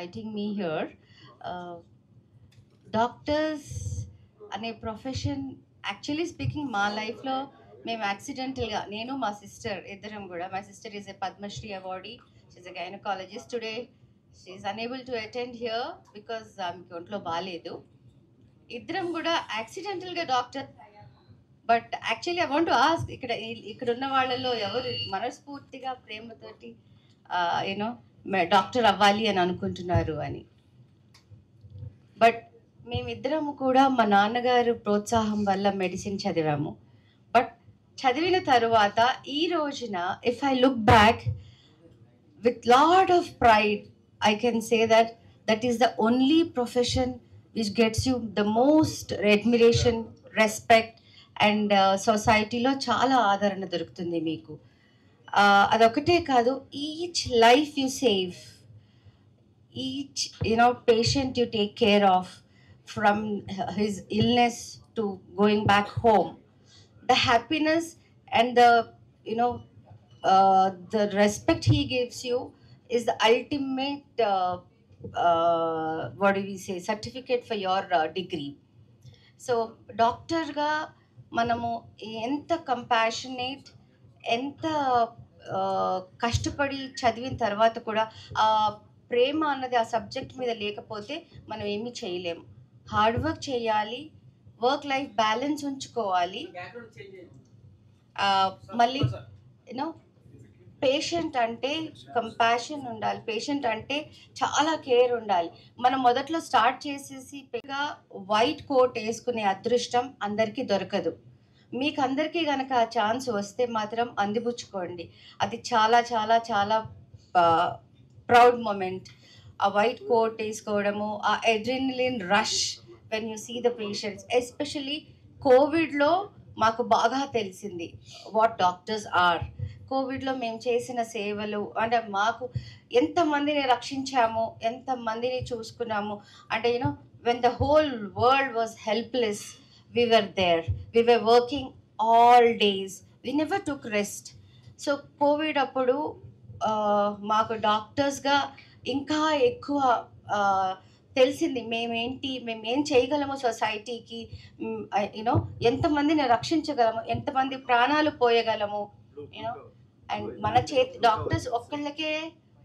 inviting me here. Doctors అనే profession actually speaking మా లైఫ్లో మేము యాక్సిడెంటల్గా నేను మా సిస్టర్ ఇద్దరం కూడా my sister is a Padmashri awardee she's a gynaecologist today she's unable to attend here because ఆమెకి ఒంట్లో బాగాలేదు ఇద్దరం కూడా యాక్సిడెంటల్గా doctor but actually I want to ask ఇక్కడ ఉన్న వాళ్ళలో ఎవరు మనస్ఫూర్తిగా ప్రేమతోటి యూనో డాక్టర్ అవ్వాలి అని అనుకుంటున్నారు అని బట్ మేమిద్దరము కూడా మా నాన్నగారు ప్రోత్సాహం వల్ల మెడిసిన్ చదివాము బట్ చదివిన తరువాత ఈ రోజున if I look back with lot of pride I can say that is the only profession which gets you the most admiration respect and సొసైటీలో చాలా ఆదరణ దొరుకుతుంది మీకు అదొకటే కాదు each life you save each patient you take care of from his illness to going back home, the happiness and the respect he gives you is the ultimate what do we say certificate for your degree. So doctor ga manamu enta compassionate enta కష్టపడి చదివిన తర్వాత కూడా ఆ ప్రేమ అన్నది ఆ subject మీద లేకపోతే మనం ఏమీ చేయలేము హార్డ్ వర్క్ చేయాలి వర్క్ లైఫ్ బ్యాలెన్స్ ఉంచుకోవాలి మళ్ళీ యూనో పేషెంట్ అంటే కంపాషన్ ఉండాలి పేషెంట్ అంటే చాలా కేర్ ఉండాలి మనం మొదట్లో స్టార్ట్ చేసేసి వైట్ కోట్ వేసుకునే అదృష్టం అందరికీ దొరకదు మీకు అందరికీ కనుక ఆ ఛాన్స్ వస్తే మాత్రం అందిపుచ్చుకోండి అది చాలా చాలా చాలా ప్రౌడ్ మూమెంట్ ఆ వైట్ కోట్ వేసుకోవడము ఆ adrenaline rush when you see the patients especially కోవిడ్లో మాకు బాగా తెలిసింది వాట్ డాక్టర్స్ ఆర్ కోవిడ్లో మేము చేసిన సేవలు అంటే మాకు ఎంతమందిని రక్షించాము ఎంతమందిని చూసుకున్నాము అంటే you know when the whole world was helpless we were there, we were working all days, we never took rest. So covid appudu maaku doctors ga ఇంకా ఎక్కువ తెలిసింది మేమేంటి మేము ఏం చేయగలము సొసైటీకి యూనో ఎంతమందిని రక్షించగలము ఎంతమంది ప్రాణాలు పోయగలము యూనో అండ్ మన చేతి డాక్టర్స్ ఒక్కళ్ళకే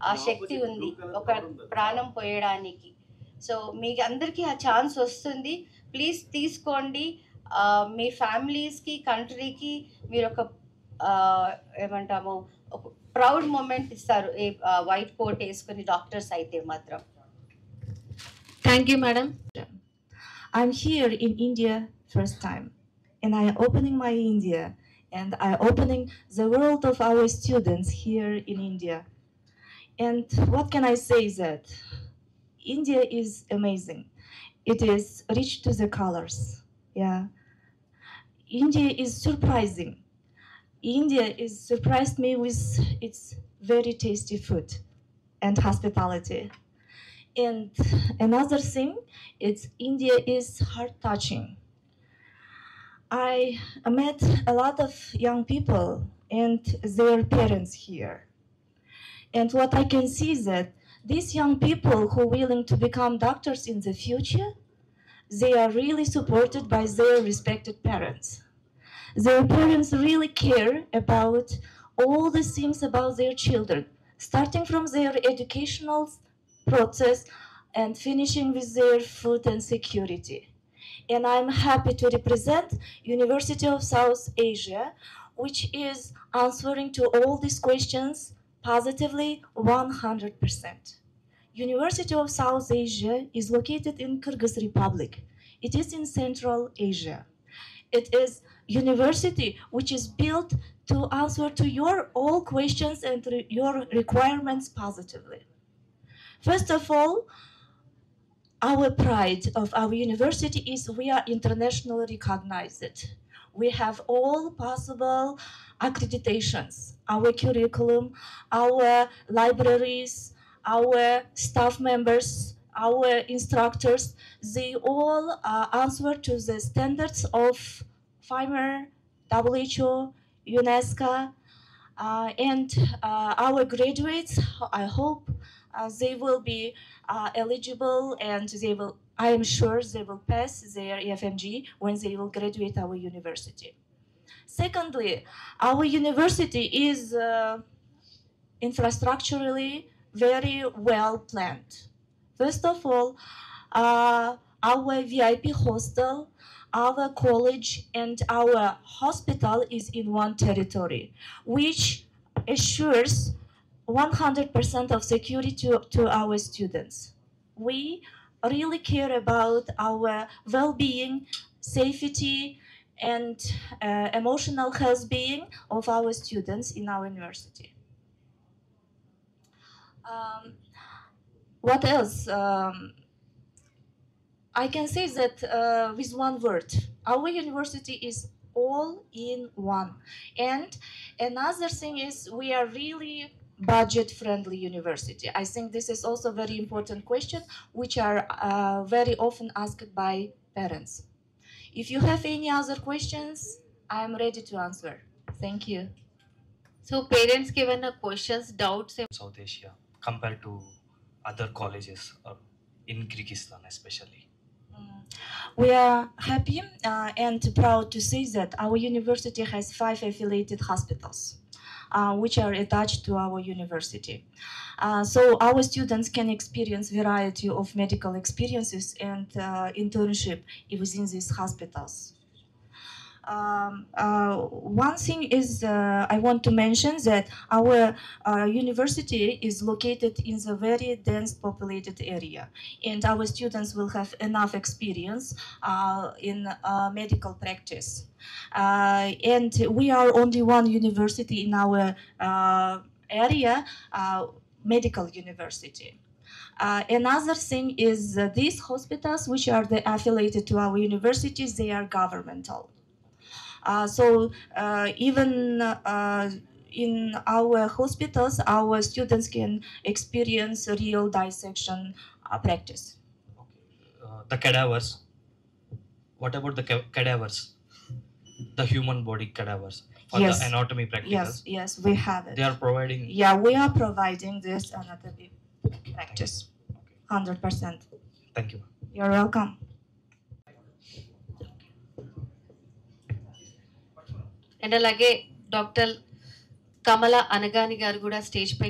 ఆ శక్తి ఉంది ఒక ప్రాణం పోయడానికి సో మీకు అందరికీ ఆ ఛాన్స్ వస్తుంది ప్లీజ్ తీసుకోండి మీ ఫ్యామిలీస్కి కంట్రీకి మీరు ఒక ఏమంటాము ఒక ప్రౌడ్ మూమెంట్ ఇస్తారు వైట్ కోట్ వేసుకుని డాక్టర్స్ అయితే మాత్రం thank you madam I'm here in India first time and I am opening my India and I am opening the world of our students here in India and what can I say is that India is amazing. It is rich to the colors. Yeah. India is surprising. India is surprised me with its very tasty food and hospitality. And another thing, it's India is heart-touching. I met a lot of young people and their parents here. And what I can see is that these young people who are willing to become doctors in the future, they are really supported by their respected parents. Their parents really care about all the things about their children, starting from their educational process and finishing with their food and security. And I'm happy to represent University of South Asia, which is answering to all these questions positively 100%. University of South Asia is located in Kyrgyz Republic. It is in Central Asia. It is university which is built to answer to your all questions and your requirements positively. First of all, our pride of our university is we are internationally recognized. We have all possible accreditations, our curriculum, our libraries, our staff members, our instructors, they all answer to the standards of FIMER, WHO, UNESCO, and our graduates, I hope they will be eligible, and I am sure they will pass their EFMG when they will graduate our university. Secondly, our university is infrastructurally very well planned. First of all, our VIP hostel, our college, and our hospital is in one territory, which assures 100% of security to our students. We really care about our well-being, safety, and emotional health-being of our students in our university. What else? I can say that with one word, our university is all in one. And another thing is we are really budget-friendly university. I think this is also a very important question, which are very often asked by parents. If you have any other questions, I am ready to answer. Thank you. So parents given a questions, doubts. South Asia compared to other colleges in Kyrgyzstan especially? We are happy and proud to say that our university has 5 affiliated hospitals, which are attached to our university. So our students can experience variety of medical experiences and internship within these hospitals. One thing is I want to mention that our university is located in a very dense populated area, and our students will have enough experience in medical practice. And we are only one university in our area, medical university. Another thing is these hospitals, which are affiliated to our universities, they are governmental. So even in our hospitals, our students can experience real dissection practice. Okay. The cadavers. What about the cadavers? The human body cadavers for Yes. the anatomy practice. Yes, we have it. They are providing. Yeah, we are providing this anatomy practice, 100%. Thank you. You're welcome. And అలాగే doctor కమల అనగాని గారు కూడా stage పై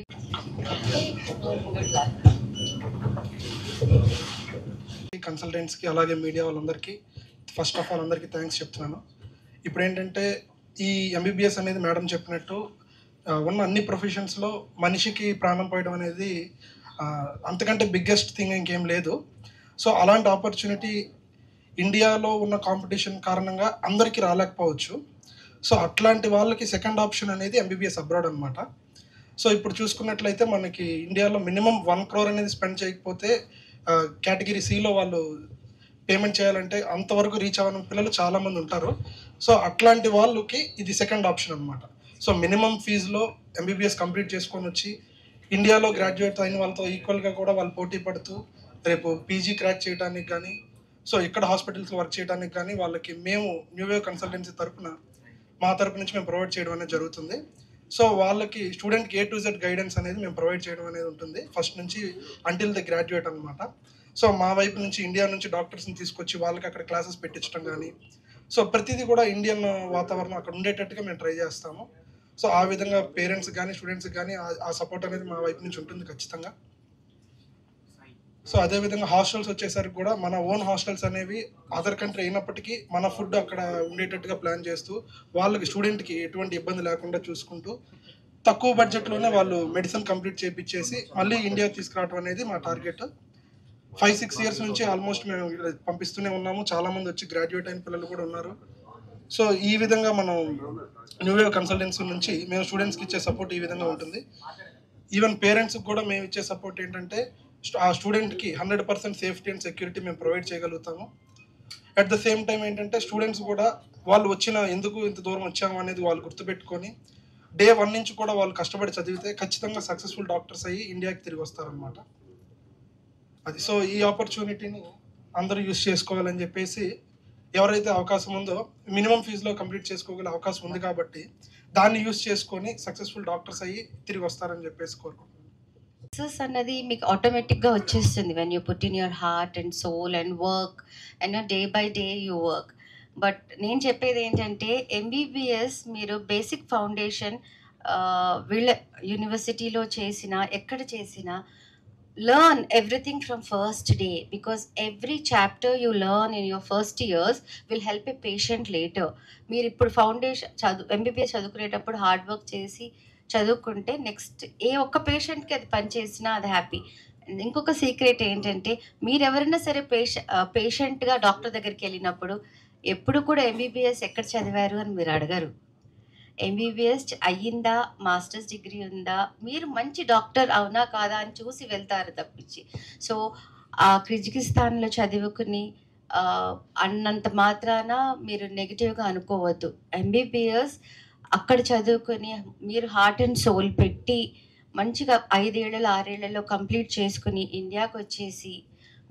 కన్సల్టెంట్స్కి అలాగే media వాళ్ళందరికీ first of all అందరికీ thanks చెప్తున్నాను. ఇప్పుడు ఏంటంటే ఈ ఎంబీబీఎస్ అనేది మేడం చెప్పినట్టు ఉన్న అన్ని ప్రొఫెషన్స్లో మనిషికి ప్రాణం పోయడం అనేది అంతకంటే బిగ్గెస్ట్ థింగ్ ఇంకేం లేదు. సో అలాంటి ఆపర్చునిటీ ఇండియాలో ఉన్న కాంపిటీషన్ కారణంగా అందరికీ రాలేకపోవచ్చు. సో అట్లాంటి వాళ్ళకి సెకండ్ ఆప్షన్ అనేది ఎంబీబీఎస్ అబ్రాడ్ అనమాట. సో ఇప్పుడు చూసుకున్నట్లయితే మనకి ఇండియాలో మినిమం 1 crore అనేది స్పెండ్ చేయకపోతే కేటగిరీ సిలో వాళ్ళు పేమెంట్ చేయాలంటే అంతవరకు రీచ్ అవ్వని పిల్లలు చాలామంది ఉంటారు. సో అట్లాంటి వాళ్ళకి ఇది సెకండ్ ఆప్షన్ అనమాట. సో మినిమం ఫీజులో ఎంబీబీఎస్ కంప్లీట్ చేసుకొని వచ్చి ఇండియాలో గ్రాడ్యుయేట్ అయిన వాళ్ళతో ఈక్వల్గా కూడా వాళ్ళు పోటీ పడుతూ రేపు పీజీ క్రాక్ చేయడానికి కానీ సో ఇక్కడ హాస్పిటల్స్లో వర్క్ చేయడానికి కానీ వాళ్ళకి మేము న్యూ వేవ్ కన్సల్టెన్సీ తరఫున మా తరపు నుంచి మేము ప్రొవైడ్ చేయడం అనేది జరుగుతుంది. సో వాళ్ళకి స్టూడెంట్కి A to Z గైడెన్స్ అనేది మేము ప్రొవైడ్ చేయడం అనేది ఉంటుంది ఫస్ట్ నుంచి అంటిల్ ద గ్రాడ్యుయేట్ అనమాట. సో మా వైపు నుంచి ఇండియా నుంచి డాక్టర్స్ని తీసుకొచ్చి వాళ్ళకి అక్కడ క్లాసెస్ పెట్టించడం కానీ సో ప్రతిదీ కూడా ఇండియన్ వాతావరణం అక్కడ ఉండేటట్టుగా మేము ట్రై చేస్తాము. సో ఆ విధంగా పేరెంట్స్ కానీ స్టూడెంట్స్కి కానీ ఆ సపోర్ట్ అనేది మా వైపు నుంచి ఉంటుంది ఖచ్చితంగా. సో అదేవిధంగా హాస్టల్స్ వచ్చేసరికి కూడా మన ఓన్ హాస్టల్స్ అనేవి అదర్ కంట్రీ అయినప్పటికీ మన ఫుడ్ అక్కడ ఉండేటట్టుగా ప్లాన్ చేస్తూ వాళ్ళకి స్టూడెంట్కి ఎటువంటి ఇబ్బంది లేకుండా చూసుకుంటూ తక్కువ బడ్జెట్లోనే వాళ్ళు మెడిసిన్ కంప్లీట్ చేయించేసి మళ్ళీ ఇండియాకి తీసుకురావడం అనేది మా టార్గెట్. 5-6 years నుంచి ఆల్మోస్ట్ మేము పంపిస్తూనే ఉన్నాము. చాలామంది వచ్చి గ్రాడ్యుయేట్ అయిన పిల్లలు కూడా ఉన్నారు. సో ఈ విధంగా మనం న్యూ వేవ్ కన్సల్టెన్సీ నుంచి మేము స్టూడెంట్స్కి ఇచ్చే సపోర్ట్ ఈ విధంగా ఉంటుంది. ఈవెన్ పేరెంట్స్కి కూడా మేము ఇచ్చే సపోర్ట్ ఏంటంటే ఆ స్టూడెంట్కి 100% సేఫ్టీ అండ్ సెక్యూరిటీ మేము ప్రొవైడ్ చేయగలుగుతాము. అట్ ద సేమ్ టైం ఏంటంటే స్టూడెంట్స్ కూడా వాళ్ళు ఎందుకు ఇంత దూరం వచ్చాము అనేది వాళ్ళు గుర్తుపెట్టుకొని Day 1 నుంచి కూడా వాళ్ళు కష్టపడి చదివితే ఖచ్చితంగా సక్సెస్ఫుల్ డాక్టర్స్ అయ్యి ఇండియాకి తిరిగి వస్తారనమాట. అది సో ఈ ఆపర్చునిటీని అందరూ యూజ్ చేసుకోవాలని చెప్పేసి ఎవరైతే అవకాశం ఉందో మినిమం ఫీజులో కంప్లీట్ చేసుకోగల అవకాశం ఉంది కాబట్టి దాన్ని యూజ్ చేసుకొని సక్సెస్ఫుల్ డాక్టర్స్ అయ్యి తిరిగి వస్తారని చెప్పేసి కోరుకుంటున్నాను. సక్సెస్ అన్నది మీకు ఆటోమేటిక్గా వచ్చేస్తుంది when you put in your heart and soul and work and day by day you work. But నేను చెప్పేది ఏంటంటే ఎంబీబీఎస్ మీరు బేసిక్ ఫౌండేషన్ వీళ్ళ యూనివర్సిటీలో చేసినా ఎక్కడ చేసినా learn everything from first day, because every chapter you learn in your first years will help a patient later. మీరు ఇప్పుడు ఫౌండేషన్ ఎంబీబీఎస్ చదువుకునేటప్పుడు హార్డ్ వర్క్ చేసి చదువుకుంటే నెక్స్ట్ ఏ ఒక్క పేషెంట్కి అది పనిచేసినా అది హ్యాపీ. ఇంకొక సీక్రెట్ ఏంటంటే మీరు ఎవరైనా సరే పేషెంట్గా డాక్టర్ దగ్గరికి వెళ్ళినప్పుడు ఎప్పుడు కూడా ఎంబీబీఎస్ ఎక్కడ చదివారు అని మీరు అడగరు. ఎంబీబీఎస్ అయ్యిందా, మాస్టర్స్ డిగ్రీ ఉందా, మీరు మంచి డాక్టర్ అవునా కాదా అని చూసి వెళ్తారు తప్పించి. సో ఆ కిర్గిస్థాన్లో చదువుకుని అన్నంత మాత్రాన మీరు నెగిటివ్గా అనుకోవద్దు. ఎంబీబీఎస్ అక్కడ చదువుకొని మీరు హార్ట్ అండ్ సోల్ పెట్టి మంచిగా 5 ఏళ్ళలో 6 ఏళ్లలో కంప్లీట్ చేసుకుని ఇండియాకి వచ్చేసి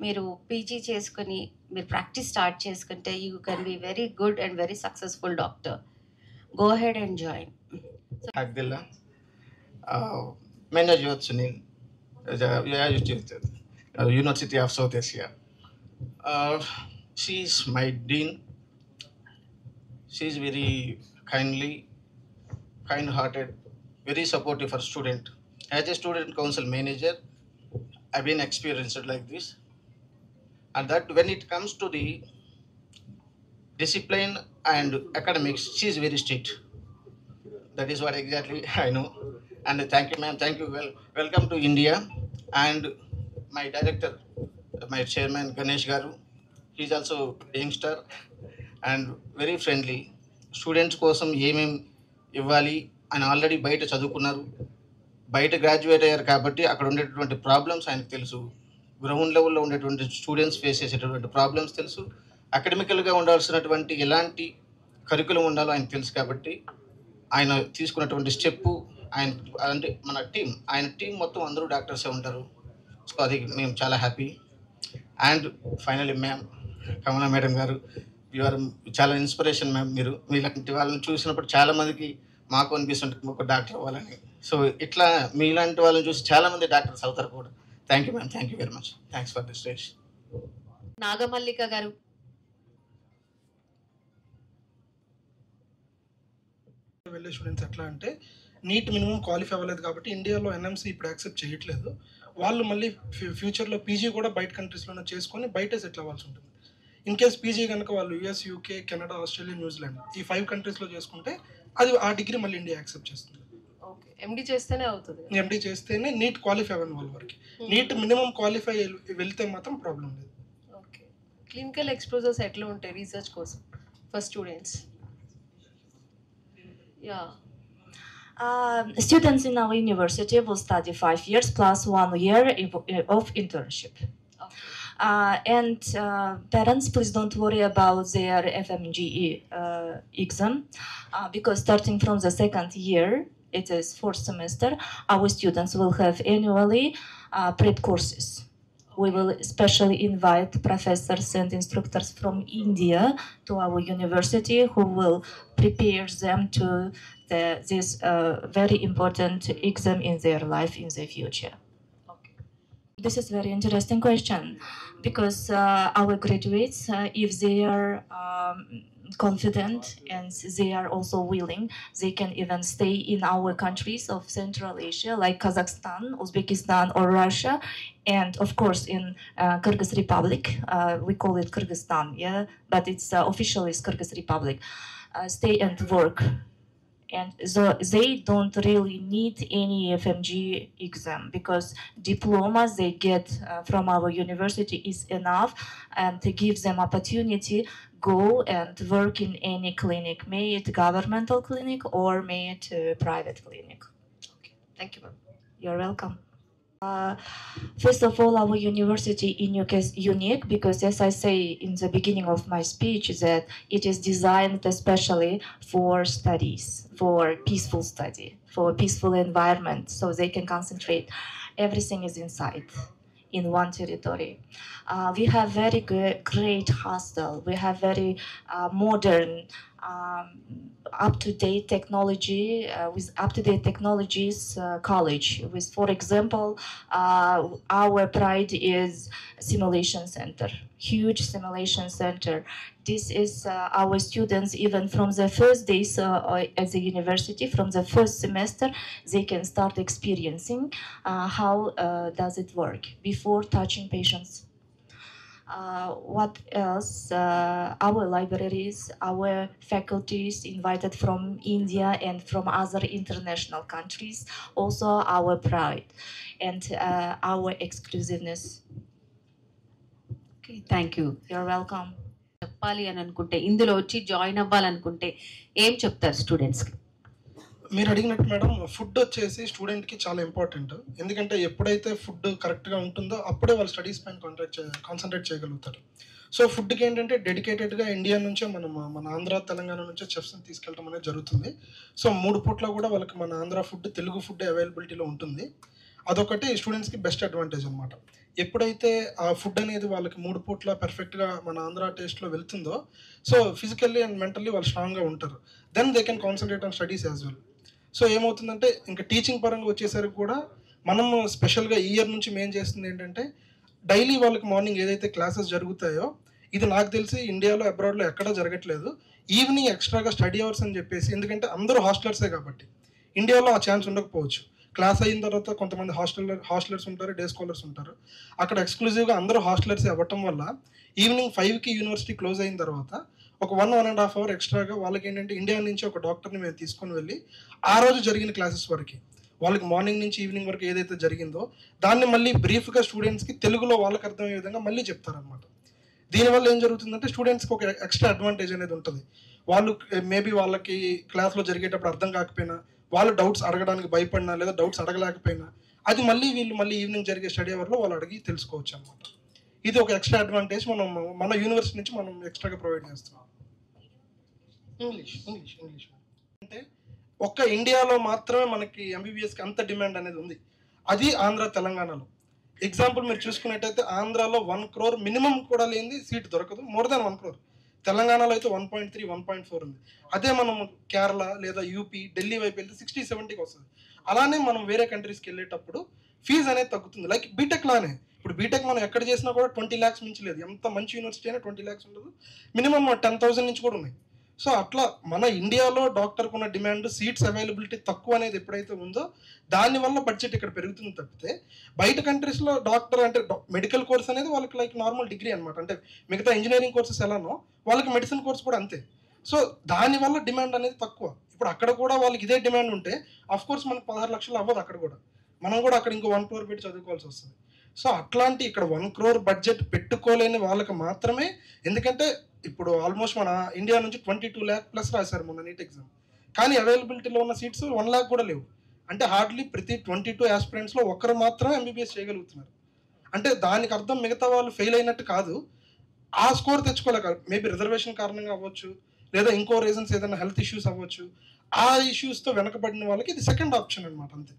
మీరు పీజీ చేసుకుని మీరు ప్రాక్టీస్ స్టార్ట్ చేసుకుంటే you can be very good and very successful doctor. Go ahead and join. Abdullah, Menajot Sunil, University of South Asia. She is my dean. She is very kind-hearted, very supportive for student. As a student council manager, I've been experienced like this, and that when it comes to the discipline and academics, she is very strict. That is what exactly I know. And thank you, ma'am. Thank you. Welcome to India. And my director, my chairman Ganesh Garu, he is also youngster and very friendly. Students కోసం ఏమేమి ఇవ్వాలి అని already బయట చదువుకున్నారు, బయట graduate అయ్యారు కాబట్టి అక్కడ ఉండేటటువంటి ప్రాబ్లమ్స్ ఆయనకు తెలుసు. గ్రౌండ్ లెవెల్లో ఉండేటువంటి స్టూడెంట్స్ ఫేస్ చేసేటటువంటి ప్రాబ్లమ్స్ తెలుసు. అకాడమికల్గా ఉండాల్సినటువంటి ఎలాంటి కరికులం ఉండాలో ఆయన తెలుసు. కాబట్టి ఆయన తీసుకున్నటువంటి స్టెప్పు ఆయన అంటే ఆయన టీం మొత్తం అందరూ డాక్టర్సే ఉంటారు. సో అది మేము చాలా happy. And finally ma'am Kamala madam గారు, ఆర్ చాలా ఇన్స్పిరేషన్ మ్యామ్. మీరు మీలాంటి వాళ్ళని చూసినప్పుడు చాలామందికి మాకు అనిపిస్తుంటుంది ఒక డాక్టర్ అవ్వాలని. సో ఇట్లా మీలాంటి వాళ్ళని చూసి చాలామంది డాక్టర్స్ అవుతారు కూడా. Thank you ma'am. Thank you very much. Thanks for this stage. Nagamallika గారు. వెళ్ళే స్టూడెంట్స్ ఎట్లా అంటే నీట్ మినిమం క్వాలిఫై అవ్వలేదు కాబట్టి ఇండియాలో ఎన్ఎంసీ ఇప్పుడు యాక్సెప్ట్ చేయట్లేదు. వాళ్ళు మళ్ళీ ఫ్యూచర్లో పీజీ కూడా బయట కంట్రీస్లోనే చేసుకొని బయటే సెటిల్ అవ్వాల్సి ఉంటుంది. ఇన్ కేస్ పీజీ కనుక వాళ్ళు US, UK, Canada, Australia, New Zealand ఈ 5 కంట్రీస్లో చేసుకుంటే అది ఆ డిగ్రీ మళ్ళీ ఇండియా యాక్సెప్ట్ చేస్తుంది. ఓకే, ఎండి చేస్తేనే అవుతుంది. ఎండి చేస్తేనే నీట్ క్వాలిఫై అవ్వని వాళ్ళ వరకు. నీట్ మినిమం క్వాలిఫై వెళ్తే మాత్రం ప్రాబ్లం లేదు. ఓకే, క్లినికల్ ఎక్స్పోజర్స్ ఎట్లా ఉంటాయి రీసెర్చ్ కోసం for students? Yeah. Students in our university will study 5 years plus 1 year of internship. Okay. And parents, please don't worry about their FMGE exam, because starting from the 2nd year, it is 4th semester, our students will have annually prep courses. We will especially invite professors and instructors from India to our university who will prepare them to this very important exam in their life in the future. Okay. This is very interesting question, because our graduates, if they are confident and they are also willing, they can even stay in our countries of Central Asia like Kazakhstan, Uzbekistan or Russia, and of course in Kyrgyz Republic. We call it Kyrgyzstan, yeah, but it's officially is Kyrgyz Republic. Stay and work. And so they don't really need any FMG exam, because diplomas they get from our university is enough, and to give them opportunity go and work in any clinic, may it governmental clinic or may it private clinic. Okay, thank you, ma'am. You're welcome. First of all, our university in UK is unique because, as I say in the beginning of my speech, that it is designed especially for studies, for peaceful study, for peaceful environment, so they can concentrate. Everything is inside, in one territory. We have very great hostel. We have very modern up-to-date technology with up-to-date technologies college. With, for example, our pride is simulation center, huge simulation center. This is our students, even from the first days at the university, from the first semester, they can start experiencing how does it work before touching patients. What else? Our libraries, our faculties invited from India and from other international countries, also our pride and our exclusiveness. Okay, thank you. You're welcome. చెప్పాలి అని అనుకుంటే ఇందులో వచ్చి join అవ్వాలనుకుంటే ఏం చెప్తారు స్టూడెంట్స్కి? మీరు అడిగినట్టు మేడం, ఫుడ్ వచ్చేసి స్టూడెంట్కి చాలా ఇంపార్టెంట్. ఎందుకంటే ఎప్పుడైతే ఫుడ్ కరెక్ట్గా ఉంటుందో అప్పుడే వాళ్ళు స్టడీస్ పైన కాన్సన్ట్రేట్ చేయగలుగుతారు. సో ఫుడ్కి ఏంటంటే డెడికేటెడ్గా ఇండియా నుంచే మన ఆంధ్ర తెలంగాణ నుంచే చెఫ్స్ని తీసుకెళ్ళడం అనేది జరుగుతుంది. సో 3 పూట్ల కూడా వాళ్ళకి మన ఆంధ్ర ఫుడ్, తెలుగు ఫుడ్ అవైలబిలిటీలో ఉంటుంది. అదొకటి స్టూడెంట్స్కి బెస్ట్ అడ్వాంటేజ్ అనమాట. ఎప్పుడైతే ఆ ఫుడ్ అనేది వాళ్ళకి 3 పూట్ల పర్ఫెక్ట్గా మన ఆంధ్ర టేస్ట్లో వెళ్తుందో, సో ఫిజికల్లీ అండ్ మెంటల్లీ వాళ్ళు స్ట్రాంగ్గా ఉంటారు. Then they can concentrate on studies as well. So ఏమవుతుందంటే ఇంకా టీచింగ్ పరంగా వచ్చేసరికి కూడా మనం స్పెషల్గా ఈ ఇయర్ నుంచి మేము చేస్తుంది ఏంటంటే, డైలీ వాళ్ళకి మార్నింగ్ ఏదైతే క్లాసెస్ జరుగుతాయో, ఇది నాకు తెలిసి ఇండియాలో అబ్రాడ్లో ఎక్కడా జరగట్లేదు. ఈవినింగ్ ఎక్స్ట్రాగా స్టడీ అవర్స్ అని చెప్పేసి, ఎందుకంటే అందరూ హాస్టలర్సే కాబట్టి ఇండియాలో ఆ ఛాన్స్ ఉండకపోవచ్చు. క్లాస్ అయిన తర్వాత కొంతమంది హాస్టలర్స్ ఉంటారు, డే స్కాలర్స్ ఉంటారు. అక్కడ ఎక్స్క్లూజివ్గా అందరూ హాస్టలర్సే అవ్వటం వల్ల ఈవినింగ్ 5కి యూనివర్సిటీ క్లోజ్ అయిన తర్వాత ఒక 1.5 అవర్ ఎక్స్ట్రాగా వాళ్ళకి ఏంటంటే ఇండియా నుంచి ఒక డాక్టర్ని మేము తీసుకొని వెళ్ళి ఆ రోజు జరిగిన క్లాసెస్ వరకు, వాళ్ళకి మార్నింగ్ నుంచి ఈవినింగ్ వరకు ఏదైతే జరిగిందో దాన్ని మళ్ళీ బ్రీఫ్గా స్టూడెంట్స్కి తెలుగులో వాళ్ళకి అర్థమయ్యే విధంగా మళ్ళీ చెప్తారనమాట. దీనివల్ల ఏం జరుగుతుందంటే స్టూడెంట్స్కి ఒక ఎక్స్ట్రా అడ్వాంటేజ్ అనేది ఉంటుంది. వాళ్ళు మేబీ వాళ్ళకి క్లాస్లో జరిగేటప్పుడు అర్థం కాకపోయినా, వాళ్ళు డౌట్స్ అడగడానికి భయపడినా లేదా డౌట్స్ అడగలేకపోయినా, అది మళ్ళీ ఈవినింగ్ జరిగే స్టడీ అవర్లో వాళ్ళు అడిగి తెలుసుకోవచ్చు అనమాట. ఇది ఒక ఎక్స్ట్రా అడ్వాంటేజ్ మన యూనివర్సిటీ నుంచి మనం ఎక్స్ట్రాగా ప్రొవైడ్ చేస్తున్నాం. ఇంగ్లీష్ అంటే ఒక్క ఇండియాలో మాత్రమే మనకి ఎంబీబీఎస్కి అంత డిమాండ్ అనేది ఉంది. అది ఆంధ్ర తెలంగాణలో. ఎగ్జాంపుల్ మీరు చూసుకున్నట్టయితే ఆంధ్రాలో 1 crore మినిమం కూడా లేనిది సీట్ దొరకదు. More than 1 crore. తెలంగాణలో అయితే 1.3, 1.4 ఉంది. అదే మనం కేరళ లేదా యూపీ, ఢిల్లీ వైపు వెళ్తే 60-70కి వస్తుంది. అలానే మనం వేరే కంట్రీస్కి వెళ్ళేటప్పుడు ఫీజు అనేది తగ్గుతుంది. లైక్ బీటెక్ లానే. ఇప్పుడు బీటెక్ మనం ఎక్కడ చేసినా కూడా 20 lakhs మించి లేదు. ఎంత మంచి యూనివర్సిటీ అయినా 20 lakhs ఉండదు. మినిమం 10,000 నుంచి కూడా ఉన్నాయి. సో అట్లా మన ఇండియాలో డాక్టర్కు ఉన్న డిమాండ్, సీట్స్ అవైలబిలిటీ తక్కువ అనేది ఎప్పుడైతే ఉందో దానివల్ల బడ్జెట్ ఇక్కడ పెరుగుతుంది తప్పితే, బయట కంట్రీస్లో డాక్టర్ అంటే మెడికల్ కోర్స్ అనేది వాళ్ళకి లైక్ నార్మల్ డిగ్రీ అనమాట. అంటే మిగతా ఇంజనీరింగ్ కోర్సెస్ ఎలానో వాళ్ళకి మెడిసిన్ కోర్స్ కూడా అంతే. సో దానివల్ల డిమాండ్ అనేది తక్కువ. ఇప్పుడు అక్కడ కూడా వాళ్ళకి ఇదే డిమాండ్ ఉంటే అఫ్కోర్స్ మనకు 16 లక్షలు అవ్వదు. అక్కడ కూడా మనం కూడా అక్కడ ఇంకో 1 crore పెట్టి చదువుకోవాల్సి వస్తుంది. సో అట్లాంటి ఇక్కడ 1 crore బడ్జెట్ పెట్టుకోలేని వాళ్ళకి మాత్రమే, ఎందుకంటే ఇప్పుడు ఆల్మోస్ట్ మన ఇండియా నుంచి 22 lakh ప్లస్ రాశారు మొన్న నీట్ ఎగ్జామ్, కానీ అవైలబిలిటీలో ఉన్న సీట్స్ 1 lakh కూడా లేవు. అంటే హార్డ్లీ ప్రతి 22 ఆస్పిరెంట్స్లో ఒకరు మాత్రమే ఎంబీబీఎస్ చేయగలుగుతున్నారు. అంటే దానికి అర్థం మిగతా వాళ్ళు ఫెయిల్ అయినట్టు కాదు, ఆ స్కోర్ తెచ్చుకోలేక మేబీ రిజర్వేషన్ కారణంగా అవ్వచ్చు, లేదా ఇంకో రీజన్స్ ఏదైనా హెల్త్ ఇష్యూస్ అవ్వచ్చు. ఆ ఇష్యూస్తో వెనకబడిన వాళ్ళకి ఇది సెకండ్ ఆప్షన్ అనమాట. అంతే.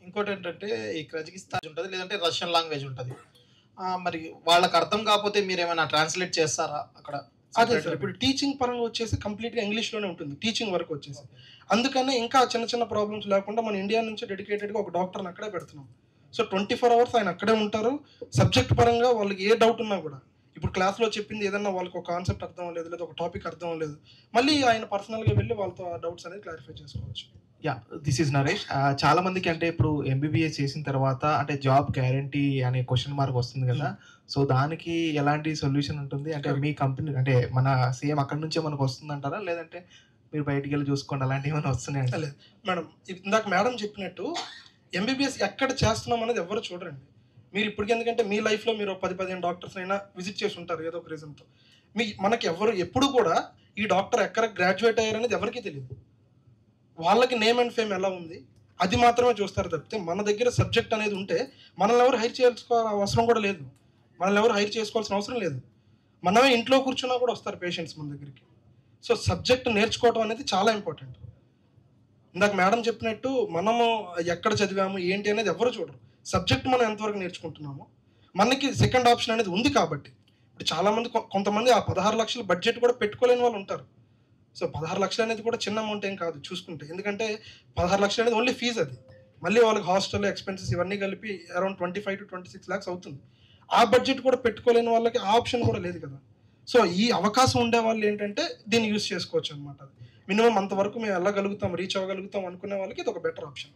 ఇంకోటి ఏంటంటే ఈ కజకిస్తాన్ ఉంటుంది, లేదంటే రష్యన్ లాంగ్వేజ్ ఉంటుంది. మరి వాళ్ళకి అర్థం కాకపోతే మీరు ఏమైనా ట్రాన్స్లేట్ చేస్తారా అక్కడ? అదే సార్, ఇప్పుడు టీచింగ్ పరంగా వచ్చేసి కంప్లీట్గా ఇంగ్లీష్లోనే ఉంటుంది టీచింగ్ వరకు వచ్చేసి. అందుకనే ఇంకా చిన్న ప్రాబ్లమ్స్ లేకుండా మన ఇండియా నుంచి డెడికేటెడ్గా ఒక డాక్టర్ని అక్కడే పెడుతున్నాం. సో 24 hours ఆయన అక్కడే ఉంటారు. సబ్జెక్ట్ పరంగా వాళ్ళకి ఏ డౌట్ ఉన్నా కూడా, ఇప్పుడు క్లాస్లో చెప్పింది ఏదన్నా వాళ్ళకి ఒక కాన్సెప్ట్ అర్థం లేదు, లేదా ఒక టాపిక్ అర్థం లేదు, మళ్ళీ ఆయన పర్సనల్గా వెళ్ళి వాళ్ళతో ఆ డౌట్స్ అనేది క్లారిఫై చేసుకోవచ్చు. Yeah, this is Naresh. చాలా మందికి అంటే ఇప్పుడు ఎంబీబీఎస్ చేసిన తర్వాత అంటే జాబ్ గ్యారంటీ అనే క్వశ్చన్ మార్క్ వస్తుంది కదా, సో దానికి ఎలాంటి సొల్యూషన్ ఉంటుంది? అంటే మీ కంపెనీ అంటే మన సేమ్ అక్కడ నుంచే మనకు వస్తుందంటారా, లేదంటే మీరు బయటికి వెళ్ళి చూసుకోండి అలాంటివి ఏమైనా వస్తున్నాయి? లేదు మేడం, ఇందాక మేడం చెప్పినట్టు ఎంబీబీఎస్ ఎక్కడ చేస్తున్నాం అనేది ఎవరు చూడరండి. మీరు ఇప్పటికి, ఎందుకంటే మీ లైఫ్లో మీరు 10-15 డాక్టర్స్ అయినా విజిట్ చేసి ఉంటారు ఏదో ఒక రీజన్తో. మనకి ఎప్పుడు కూడా ఈ డాక్టర్ ఎక్కడ గ్రాడ్యుయేట్ అయ్యారనేది ఎవరికీ తెలియదు. వాళ్ళకి నేమ్ అండ్ ఫేమ్ ఎలా ఉంది అది మాత్రమే చూస్తారు తప్పితే, మన దగ్గర సబ్జెక్ట్ అనేది ఉంటే మనల్ని ఎవరు హైర్ చేసుకోవాల్సిన అవసరం కూడా లేదు. మనల్ని ఎవరు హైర్ చేసుకోవాల్సిన అవసరం లేదు. మనమే ఇంట్లో కూర్చున్నా కూడా వస్తారు పేషెంట్స్ మన దగ్గరికి. సో సబ్జెక్ట్ నేర్చుకోవడం అనేది చాలా ఇంపార్టెంట్. ఇందాక మేడం చెప్పినట్టు మనము ఎక్కడ చదివాము ఏంటి అనేది ఎవరు చూడరు. సబ్జెక్ట్ మనం ఎంతవరకు నేర్చుకుంటున్నామో, మనకి సెకండ్ ఆప్షన్ అనేది ఉంది. కాబట్టి ఇప్పుడు చాలామంది, కొంతమంది ఆ 16 లక్షల బడ్జెట్ కూడా పెట్టుకోలేని వాళ్ళు ఉంటారు. సో 16 లక్షలు అనేది కూడా చిన్న అమౌంట్ ఏం కాదు చూసుకుంటే, ఎందుకంటే 16 లక్షలు అనేది ఓన్లీ ఫీజు, అది మళ్ళీ వాళ్ళకి హాస్టల్ ఎక్స్పెన్సెస్ ఇవన్నీ కలిపి అరౌండ్ 25 to 26 lakhs అవుతుంది. ఆ బడ్జెట్ కూడా పెట్టుకోలేని వాళ్ళకి ఆ ఆప్షన్ కూడా లేదు కదా. సో ఈ అవకాశం ఉండే వాళ్ళు ఏంటంటే దీన్ని యూస్ చేసుకోవచ్చు అనమాట. మినిమం అంతవరకు మేము వెళ్ళగలుగుతాం, రీచ్ అవ్వగలుగుతాం అనుకునే వాళ్ళకి ఇది ఒక బెటర్ ఆప్షన్.